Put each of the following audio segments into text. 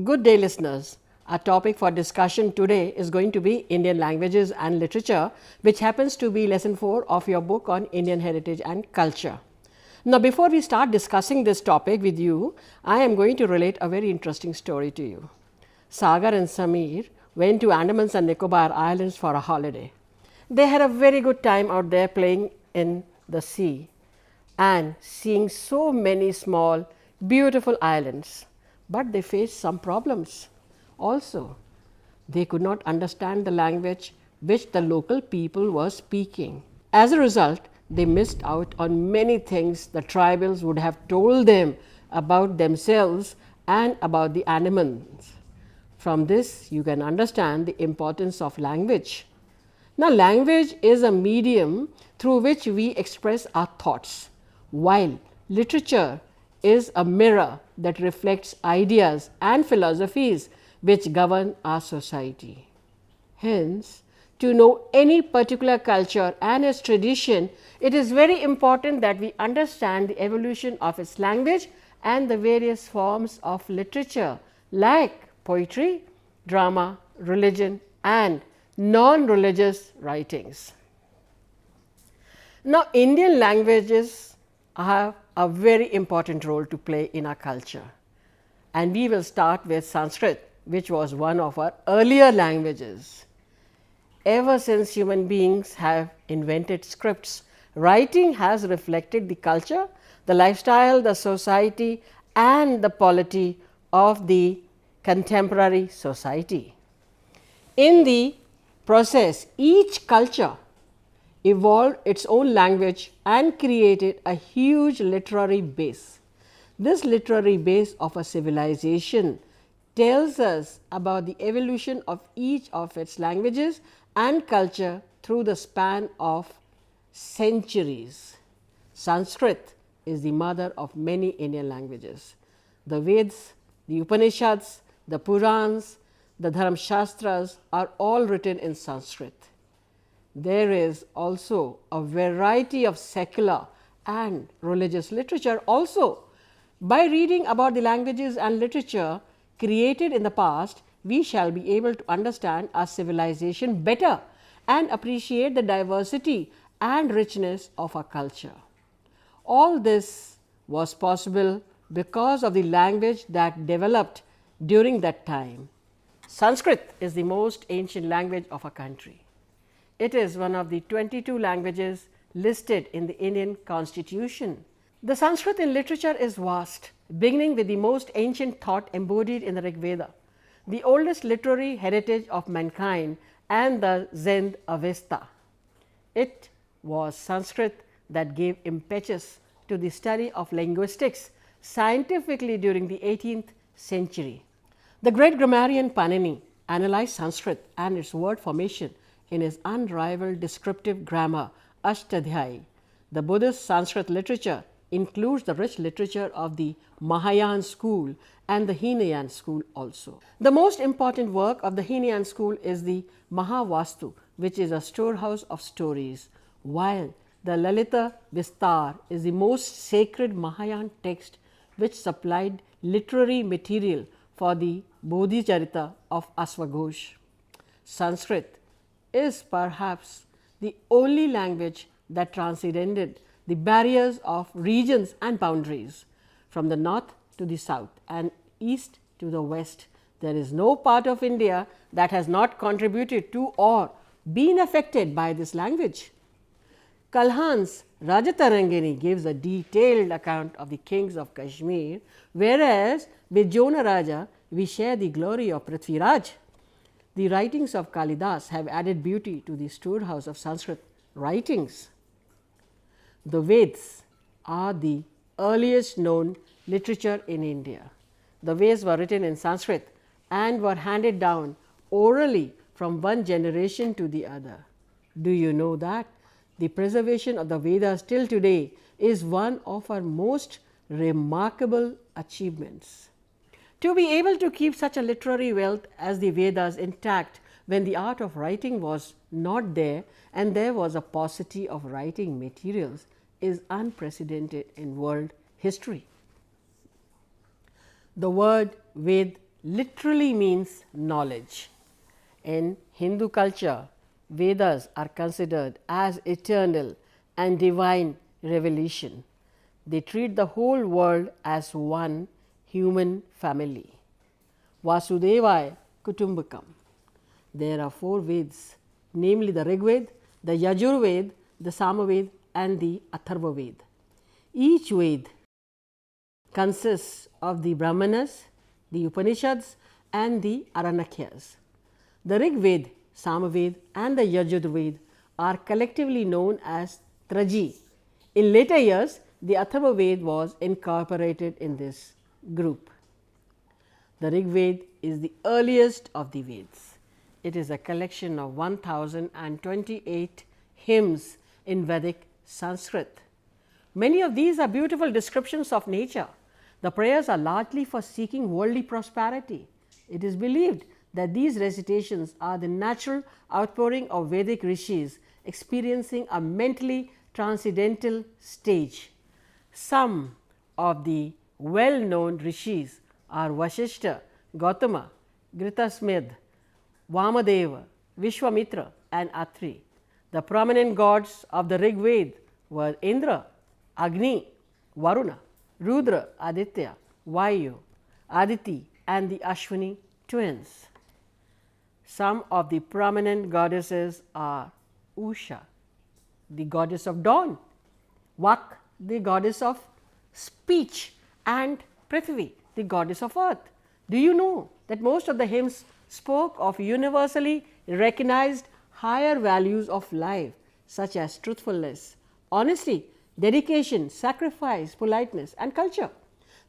Good day, listeners. Our topic for discussion today is going to be Indian languages and literature, which happens to be lesson 4 of your book on Indian heritage and culture. Now, before we start discussing this topic with you, I am going to relate a very interesting story to you. Sagar and Samir went to Andamans and Nicobar Islands for a holiday. They had a very good time out there playing in the sea and seeing so many small, beautiful islands. But they faced some problems. Also, they could not understand the language which the local people were speaking. As a result, they missed out on many things the tribals would have told them about themselves and about the animals. From this, you can understand the importance of language. Now, language is a medium through which we express our thoughts, while literature is a mirror that reflects ideas and philosophies which govern our society. Hence, to know any particular culture and its tradition, it is very important that we understand the evolution of its language and the various forms of literature like poetry, drama, religion and non-religious writings. Now, Indian languages have a very important role to play in our culture, and we will start with Sanskrit, which was one of our earlier languages. Ever since human beings have invented scripts, writing has reflected the culture, the lifestyle, the society and the polity of the contemporary society. In the process, each culture evolved its own language and created a huge literary base. This literary base of a civilization tells us about the evolution of each of its languages and culture through the span of centuries. Sanskrit is the mother of many Indian languages. The Vedas, the Upanishads, the Purans, the Dharmashastras are all written in Sanskrit. There is also a variety of secular and religious literature also. By reading about the languages and literature created in the past, we shall be able to understand our civilization better and appreciate the diversity and richness of our culture. All this was possible because of the language that developed during that time. Sanskrit is the most ancient language of our country. It is one of the 22 languages listed in the Indian Constitution. The Sanskrit in literature is vast, beginning with the most ancient thought embodied in the Rig Veda, the oldest literary heritage of mankind, and the Zend Avesta. It was Sanskrit that gave impetus to the study of linguistics scientifically during the 18th century. The great grammarian Panini analyzed Sanskrit and its word formation in his unrivaled descriptive grammar Ashtadhyayi. The Buddhist Sanskrit literature includes the rich literature of the Mahayana school and the Hinayan school also. The most important work of the Hinayan school is the Mahavastu, which is a storehouse of stories, while the Lalita Vistar is the most sacred Mahayana text which supplied literary material for the Bodhicharita of Asvaghosh. Sanskrit is perhaps the only language that transcended the barriers of regions and boundaries. From the north to the south and east to the west, there is no part of India that has not contributed to or been affected by this language. Kalhan's Rajatarangini gives a detailed account of the kings of Kashmir, whereas with Jona Raja we share the glory of Prithviraj. The writings of Kalidas have added beauty to the storehouse of Sanskrit writings. The Vedas are the earliest known literature in India. The Vedas were written in Sanskrit and were handed down orally from one generation to the other. Do you know that the preservation of the Vedas till today is one of our most remarkable achievements? To be able to keep such a literary wealth as the Vedas intact when the art of writing was not there and there was a paucity of writing materials is unprecedented in world history. The word Ved literally means knowledge. In Hindu culture, Vedas are considered as eternal and divine revelation. They treat the whole world as one human family. Vasudevaya Kutumbakam. There are 4 Vedas, namely the Rig Veda, the Yajur Veda, the Samaveda and the Atharva Veda. Each Veda consists of the Brahmanas, the Upanishads and the Aranyakas. The Rig Veda, Samaveda and the Yajur Veda are collectively known as Traji. In later years, the Atharva Veda was incorporated in this group. The Rig Veda is the earliest of the Vedas. It is a collection of 1028 hymns in Vedic Sanskrit. Many of these are beautiful descriptions of nature. The prayers are largely for seeking worldly prosperity. It is believed that these recitations are the natural outpouring of Vedic rishis experiencing a mentally transcendental stage. Some of the well known rishis are Vashishta, Gautama, Gritasmedh, Vamadeva, Vishwamitra and Atri. The prominent gods of the Rig Veda were Indra, Agni, Varuna, Rudra, Aditya, Vayu, Aditi and the Ashwini twins. Some of the prominent goddesses are Usha, the goddess of dawn, Vak, the goddess of speech and Prithvi, the goddess of earth. Do you know that most of the hymns spoke of universally recognized higher values of life such as truthfulness, honesty, dedication, sacrifice, politeness and culture?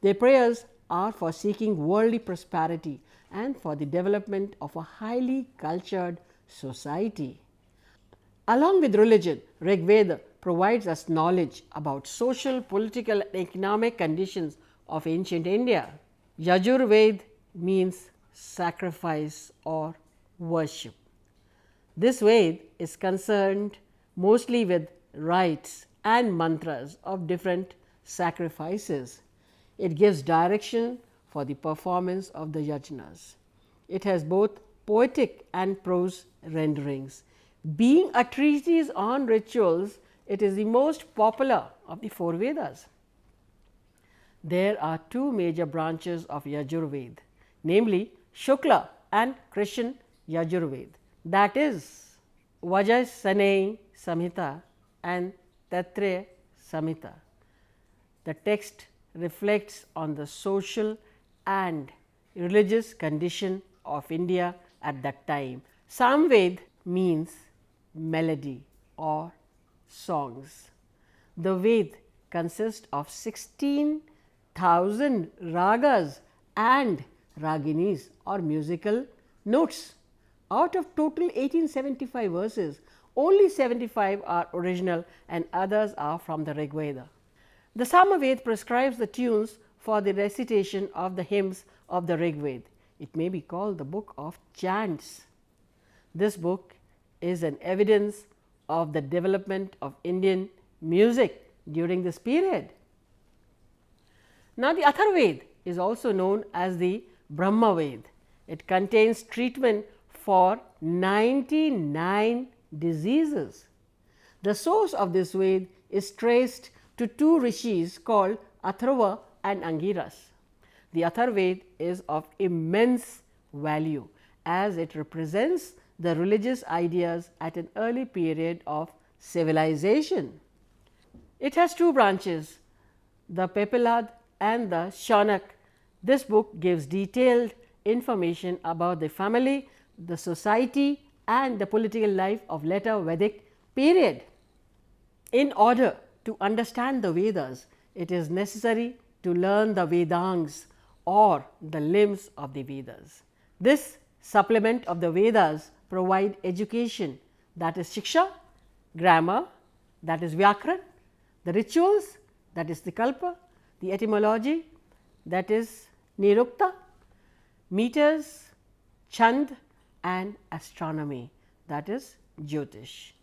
Their prayers are for seeking worldly prosperity and for the development of a highly cultured society. Along with religion, Rig Veda provides us knowledge about social, political and economic conditions of ancient India. Yajur Veda means sacrifice or worship. This Veda is concerned mostly with rites and mantras of different sacrifices. It gives direction for the performance of the yajnas. It has both poetic and prose renderings. Being a treatise on rituals, it is the most popular of the 4 Vedas. There are 2 major branches of Yajur Veda, namely Shukla and Krishna Yajur Veda, that is Vajrayanai Samhita and Taittiriya Samhita. The text reflects on the social and religious condition of India at that time. Samved means melody or songs. The Ved consists of 16,000 ragas and raginis or musical notes. Out of total 1875 verses, only 75 are original and others are from the Rig Veda. The Samaveda prescribes the tunes for the recitation of the hymns of the Rig Veda. It may be called the book of chants. This book is an evidence of the development of Indian music during this period. Now, the Atharva Veda is also known as the Brahma Veda. It contains treatment for 99 diseases. The source of this Veda is traced to 2 rishis called Atharva and Angiras. The Atharva Veda is of immense value as it represents the religious ideas at an early period of civilization. It has 2 branches, the Pepilad and the Shaunak. This book gives detailed information about the family, the society and the political life of later Vedic period. In order to understand the Vedas, it is necessary to learn the Vedangas or the limbs of the Vedas. This supplement of the Vedas provide education, that is Shiksha, grammar, that is Vyakran, the rituals, that is the Kalpa, the etymology, that is Nirukta, meters, Chand and astronomy, that is Jyotish.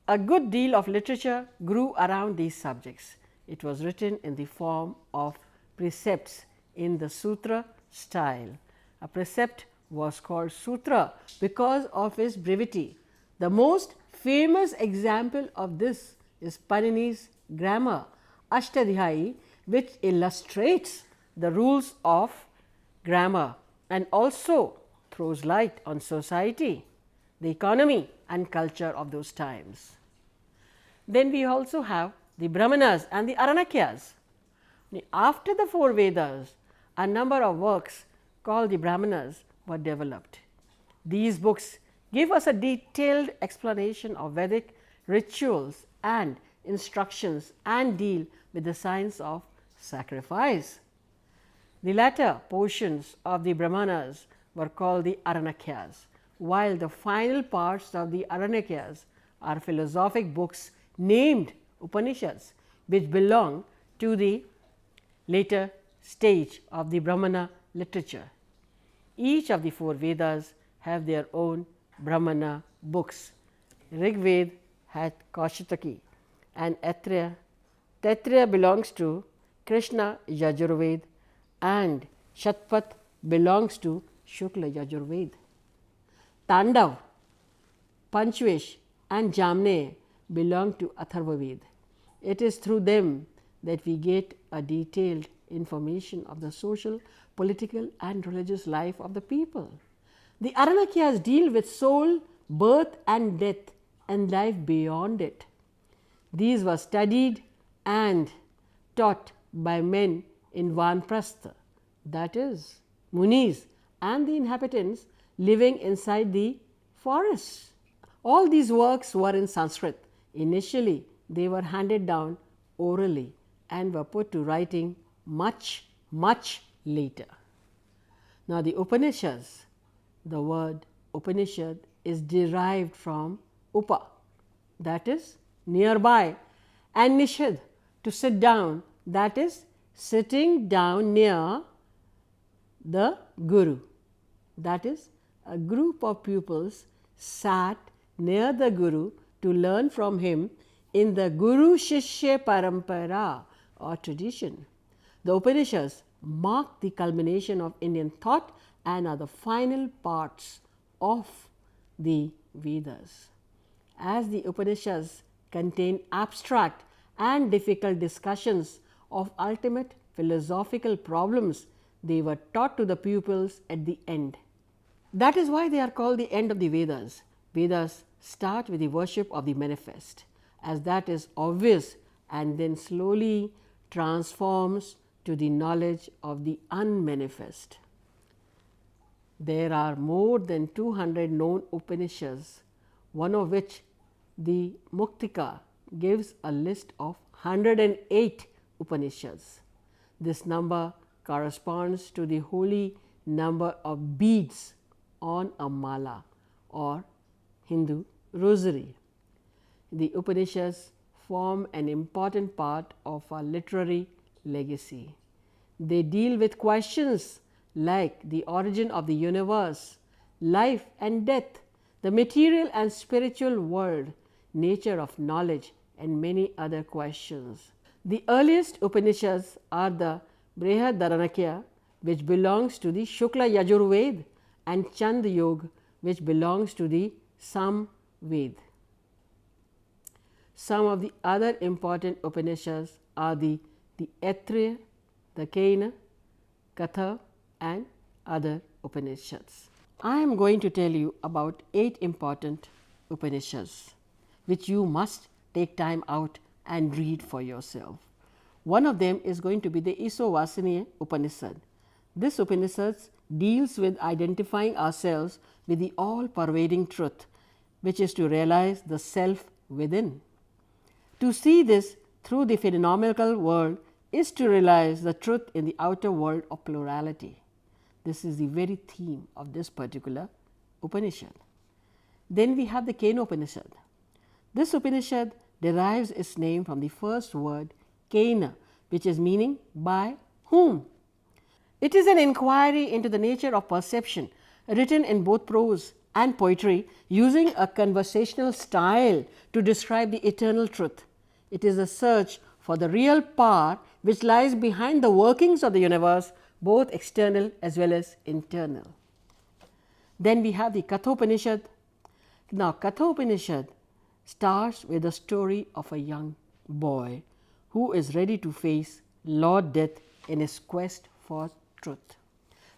A good deal of literature grew around these subjects. It was written in the form of precepts in the sutra style. A precept was called Sutra because of its brevity. The most famous example of this is Panini's grammar, Ashtadhyayi, which illustrates the rules of grammar and also throws light on society, the economy and culture of those times. Then we also have the Brahmanas and the Aranakyas. After the four Vedas, a number of works called the Brahmanas were developed. These books give us a detailed explanation of Vedic rituals and instructions and deal with the science of sacrifice. The latter portions of the Brahmanas were called the Aranakyas, while the final parts of the Aranakyas are philosophic books named Upanishads, which belong to the later stage of the Brahmana literature. Each of the four Vedas have their own Brahmana books. Rig Veda had Kaushitaki and Taittiriya belongs to Krishna Yajurveda and Shatpat belongs to Shukla Yajurveda. Tandav, Panchvesh and Jamne belong to Atharva Veda. It is through them that we get a detailed information of the social, political and religious life of the people. The Aranakyas deal with soul, birth and death and life beyond it. These were studied and taught by men in Vanprastha, that is, Munis and the inhabitants living inside the forests. All these works were in Sanskrit. Initially, they were handed down orally and were put to writing much later. Now, the Upanishads, the word Upanishad is derived from Upa, that is nearby, and Nishad, to sit down, that is sitting down near the Guru, that is a group of pupils sat near the Guru to learn from him in the Guru Shishya Parampara or tradition. The Upanishads mark the culmination of Indian thought and are the final parts of the Vedas. As the Upanishads contain abstract and difficult discussions of ultimate philosophical problems, they were taught to the pupils at the end. That is why they are called the end of the Vedas. Vedas start with the worship of the manifest, as that is obvious, and then slowly transforms to the knowledge of the unmanifest. There are more than 200 known Upanishads, one of which, the Muktika, gives a list of 108 Upanishads. This number corresponds to the holy number of beads on a mala or Hindu rosary. The Upanishads form an important part of our literary legacy. They deal with questions like the origin of the universe, life and death, the material and spiritual world, nature of knowledge and many other questions. The earliest Upanishads are the Brihadaranyaka, which belongs to the Shukla Yajurveda, and Chandayog, which belongs to the Samveda. Some of the other important Upanishads are the Aitreya, the Kena, Katha and other Upanishads. I am going to tell you about 8 important Upanishads, which you must take time out and read for yourself. One of them is going to be the Isovasaniya Upanishad. This Upanishad deals with identifying ourselves with the all-pervading truth, which is to realize the self within. To see this through the phenomenal world is to realize the truth in the outer world of plurality. This is the very theme of this particular Upanishad. Then we have the Kena Upanishad. This Upanishad derives its name from the first word Kena, which is meaning by whom. It is an inquiry into the nature of perception, written in both prose and poetry, using a conversational style to describe the eternal truth. It is a search for the real power which lies behind the workings of the universe, both external as well as internal. Then we have the Kathopanishad. Now, Kathopanishad starts with the story of a young boy who is ready to face Lord Death in his quest for truth.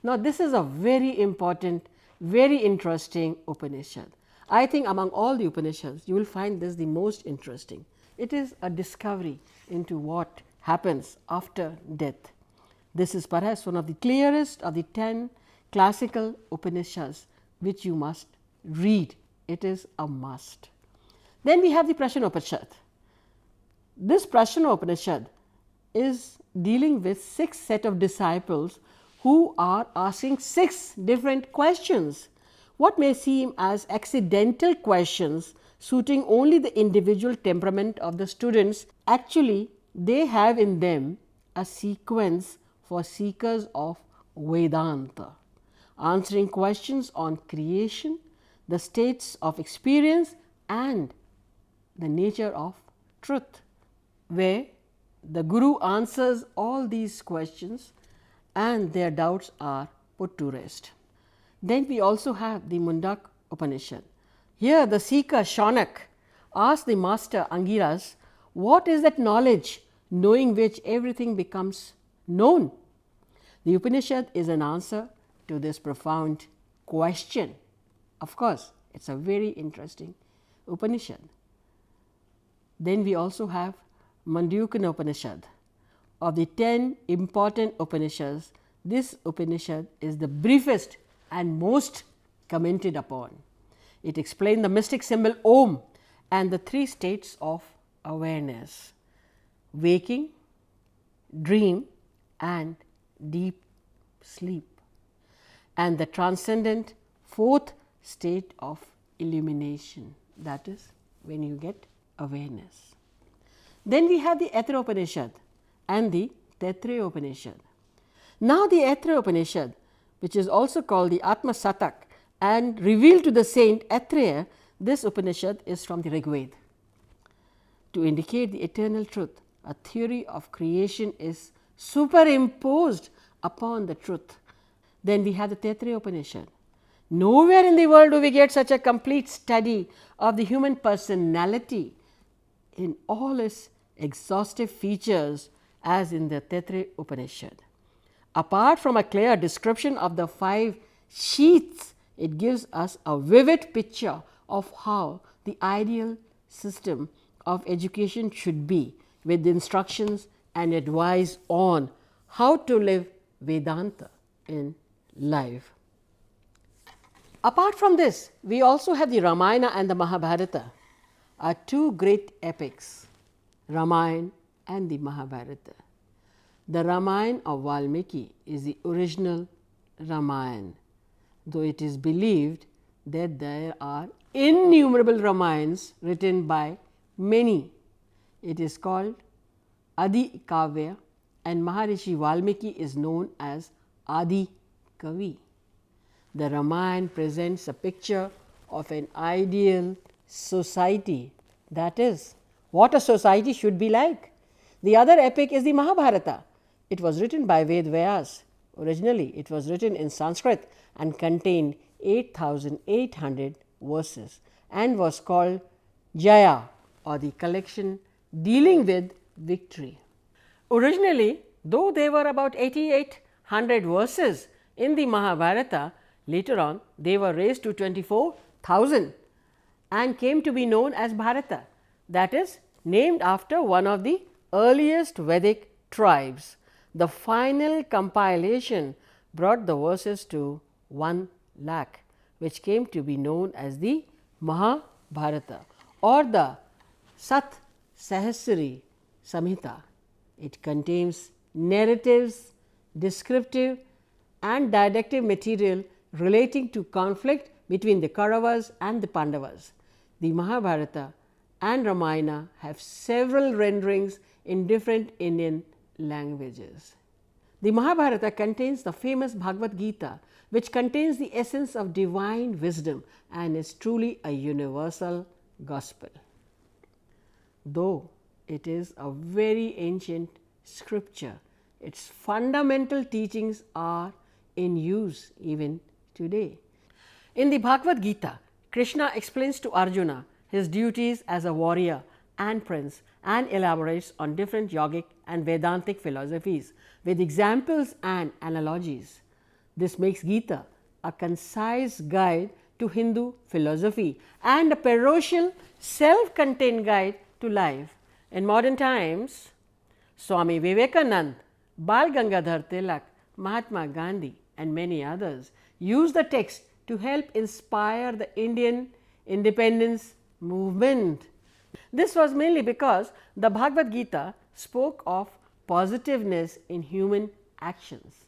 Now, this is a very important, very interesting Upanishad. I think among all the Upanishads, you will find this the most interesting. It is a discovery into what happens after death. This is perhaps one of the clearest of the 10 classical Upanishads which you must read. It is a must. Then we have the Prashnopanishad. This Prashnopanishad is dealing with 6 set of disciples who are asking 6 different questions. What may seem as accidental questions suiting only the individual temperament of the students, actually they have in them a sequence for seekers of Vedanta, answering questions on creation, the states of experience and the nature of truth, where the Guru answers all these questions and their doubts are put to rest. Then we also have the Mundak Upanishad. Here the seeker Shaunak asks the master Angiras, what is that knowledge knowing which everything becomes known? The Upanishad is an answer to this profound question. Of course, it is a very interesting Upanishad. Then we also have Mandukya Upanishad. Of the 10 important Upanishads, this Upanishad is the briefest and most commented upon. It explains the mystic symbol Om and the 3 states of awareness: waking, dream and deep sleep, and the transcendent 4th state of illumination, that is when you get awareness. Then we have the Aitra Upanishad and the Taittiriya Upanishad. Now, the Aitra Upanishad, which is also called the Atma Satak and revealed to the saint Aitreya, this Upanishad is from the Rig Veda. To indicate the eternal truth, a theory of creation is superimposed upon the truth. Then we have the Taittiriya Upanishad. Nowhere in the world do we get such a complete study of the human personality in all its exhaustive features as in the Taittiriya Upanishad. Apart from a clear description of the 5 sheaths, it gives us a vivid picture of how the ideal system of education should be, with instructions and advice on how to live Vedanta in life. Apart from this, we also have the Ramayana and the Mahabharata, are 2 great epics, Ramayana and the Mahabharata. The Ramayana of Valmiki is the original Ramayana, though it is believed that there are innumerable Ramayans written by many. It is called Adi Kavya, and Maharishi Valmiki is known as Adi Kavi. The Ramayana presents a picture of an ideal society, that is, what a society should be like. The other epic is the Mahabharata. It was written by Ved Vyas. Originally, it was written in Sanskrit and contained 8,800 verses and was called Jaya, or the collection dealing with victory. Originally, though there were about 8,800 verses in the Mahabharata, later on they were raised to 24,000 and came to be known as Bharata, that is, named after one of the earliest Vedic tribes. The final compilation brought the verses to 1 lakh, which came to be known as the Mahabharata or the Sat Sahasri Samhita. It contains narratives, descriptive and didactic material relating to conflict between the Kauravas and the Pandavas. The Mahabharata and Ramayana have several renderings in different Indian languages. The Mahabharata contains the famous Bhagavad Gita, which contains the essence of divine wisdom and is truly a universal gospel. Though it is a very ancient scripture, Its fundamental teachings are in use even today. In the Bhagavad Gita, Krishna explains to Arjuna his duties as a warrior and prince and elaborates on different yogic and Vedantic philosophies with examples and analogies. This makes Gita a concise guide to Hindu philosophy and a parochial, self-contained guide to life. In modern times, Swami Vivekananda, Bal Gangadhar Tilak, Mahatma Gandhi and many others use the text to help inspire the Indian independence movement. This was mainly because the Bhagavad Gita spoke of positiveness in human actions.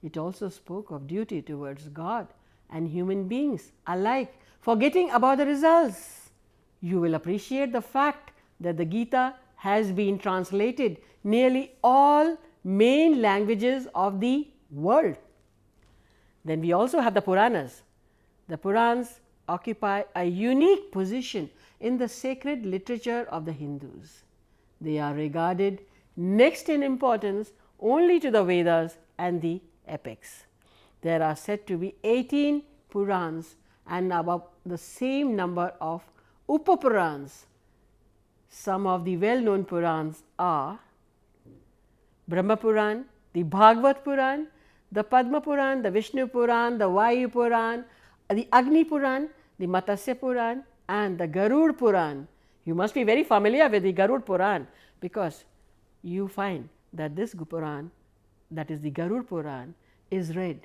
It also spoke of duty towards God and human beings alike, forgetting about the results. You will appreciate the fact that the Gita has been translated nearly all main languages of the world. Then we also have the Puranas. The Purans occupy a unique position in the sacred literature of the Hindus. They are regarded next in importance only to the Vedas and the epics. There are said to be 18 Purans and about the same number of Upapurans. Some of the well known Purans are Brahma Puran, the Bhagavad Puran, the Padma Puran, the Vishnu Puran, the Vayu Puran, the Agni Puran, the Matsya Puran and the Garud Puran. You must be very familiar with the Garud Puran because you find that this Puran, that is the Garud Puran, is read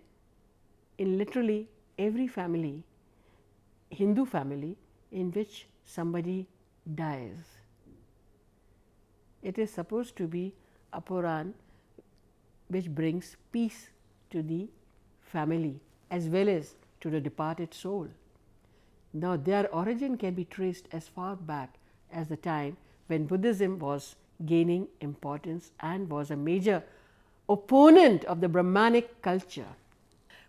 in literally every family, Hindu family in which somebody dies. It is supposed to be a Puran which brings peace to the family as well as to the departed soul. Now, their origin can be traced as far back as the time when Buddhism was gaining importance and was a major opponent of the Brahmanic culture.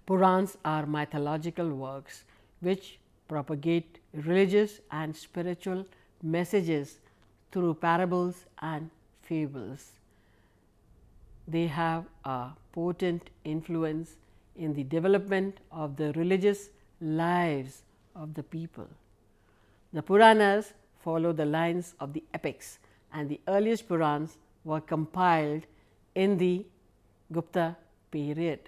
Purans are mythological works which propagate religious and spiritual messages through parables and fables. They have a potent influence in the development of the religious lives of the people. The Puranas follow the lines of the epics and the earliest Purans were compiled in the Gupta period.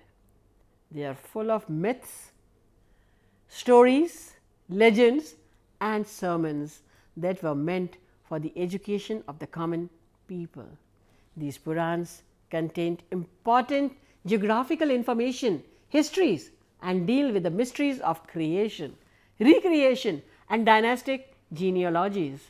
They are full of myths, stories, legends and sermons that were meant for the education of the common people. These Purans contained important geographical information, histories and deal with the mysteries of creation, recreation and dynastic genealogies.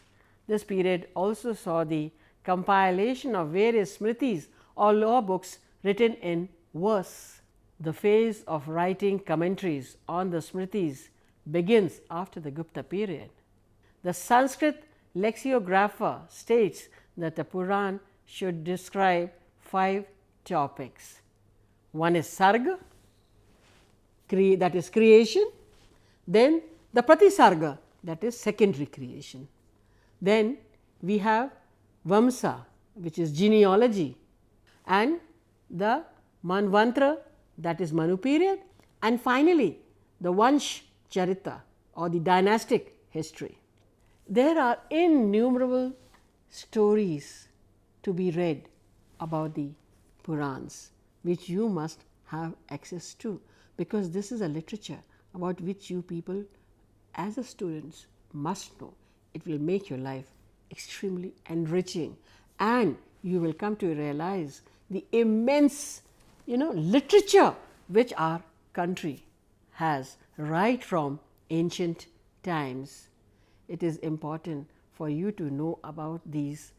This period also saw the compilation of various smritis or law books written in verse. The phase of writing commentaries on the smritis begins after the Gupta period. The Sanskrit lexicographer states that the Puran should describe 5 topics. One is Sarga, that is creation, then the Pratisarga, that is secondary creation. Then we have Vamsa, which is genealogy, and the Manvantra, that is Manu period, and finally the Vansh Charita or the dynastic history. There are innumerable stories to be read about the Purans, which you must have access to, because this is a literature about which you people as a students must know. It will make your life extremely enriching and you will come to realize the immense literature which our country has right from ancient times. It is important for you to know about these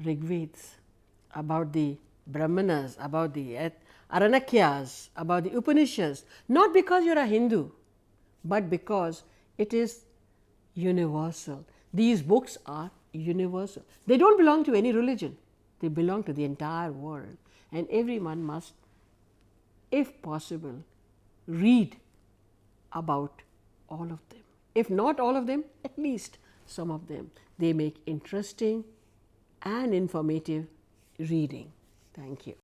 Rigvedas, about the Brahmanas, about the Aranyakas, about the Upanishads, not because you are a Hindu, but because it is universal. These books are universal. They do not belong to any religion, they belong to the entire world, and everyone must, if possible, read about all of them. If not all of them, at least some of them. They make interesting and informative reading. Thank you.